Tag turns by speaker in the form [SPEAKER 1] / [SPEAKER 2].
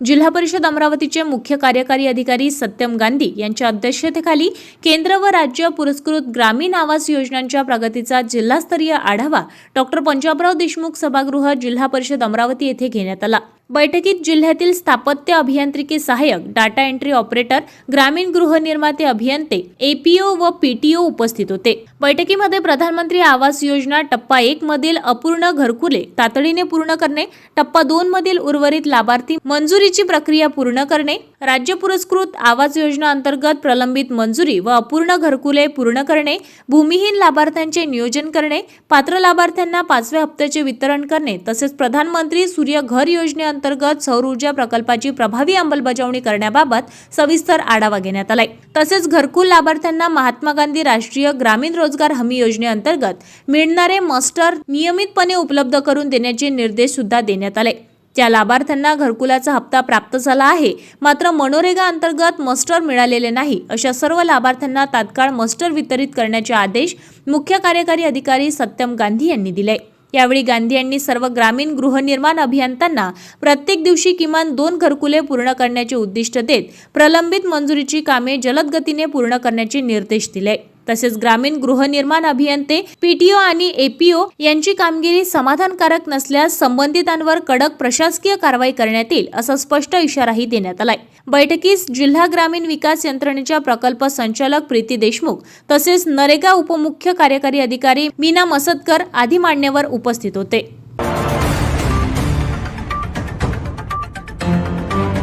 [SPEAKER 1] जिल्हा परिषद अमरावतीचे मुख्य कार्यकारी अधिकारी सत्यम गांधी यांच्या अध्यक्षतेखाली केंद्र व राज्य पुरस्कृत ग्रामीण आवास योजनांच्या प्रगतीचा जिल्हास्तरीय आढावा डॉक्टर पंजाबराव देशमुख सभागृह जिल्हा परिषद अमरावती येथे घेण्यात आला। बैठकीत जिल्ह्यातील स्थापत्य अभियांत्रिकी सहाय्यक, डाटा एंट्री ऑपरेटर, ग्रामीण गृहनिर्माते अभियंते, एपीओ व पीटीओ उपस्थित होते। बैठकीमध्ये प्रधानमंत्री आवास योजना टप्पा 1 मधील अपूर्ण घरकुले तातडीने पूर्ण करणे, टप्पा 2 मधील उर्वरित लाभार्थी मंजुरीची प्रक्रिया पूर्ण करणे, राज्य पुरस्कृत आवास योजना अंतर्गत प्रलंबित मंजुरी व अपूर्ण घरकुले पूर्ण करणे, भूमिहीन लाभार्थ्यांचे नियोजन करणे, पात्र लाभार्थ्यांना 5व्या हप्त्याचे वितरण करणे तसेच प्रधानमंत्री सूर्य घर योजने अंतर्गत सौर ऊर्जा प्रकल्पाची प्रभावी अंमलबजावणी करण्याबाबत सविस्तर आढावा घेण्यात आलाय। तसेच घरकुल लाभार्थ्यांना महात्मा गांधी राष्ट्रीय ग्रामीण रोजगार हमी योजनेअंतर्गत मिळणारे मस्टर नियमितपणे उपलब्ध करून देण्याचे निर्देश सुद्धा देण्यात आले। त्या लाभार्थ्यांना घरकुलाचा हप्ता प्राप्त झाला आहे, मात्र मनोरेगा अंतर्गत मस्टर मिळालेले नाही अशा सर्व लाभार्थ्यांना तात्काळ मस्टर वितरित करण्याचे आदेश मुख्य कार्यकारी अधिकारी सत्यम गांधी यांनी दिले। यावेळी गांधी यांनी सर्व ग्रामीण गृहनिर्माण अभियंत्यांना प्रत्येक दिवशी किमान 2 घरकुले पूर्ण करण्याचे उद्दिष्ट देत प्रलंबित मंजुरीची कामे जलद गतीने पूर्ण करण्याचे निर्देश दिले। तसेच ग्रामीण गृहनिर्माण अभियंते, पीटीओ आणि एपीओ यांची कामगिरी समाधानकारक नसल्यास संबंधितांवर कडक प्रशासकीय कारवाई करण्यात येईल असा स्पष्ट इशाराही देण्यात आलाय। बैठकीस जिल्हा ग्रामीण विकास यंत्रणेच्या प्रकल्प संचालक प्रीती देशमुख तसेच नरेगा उपमुख्य कार्यकारी अधिकारी मीना मसदकर आदी मान्यवर उपस्थित होते।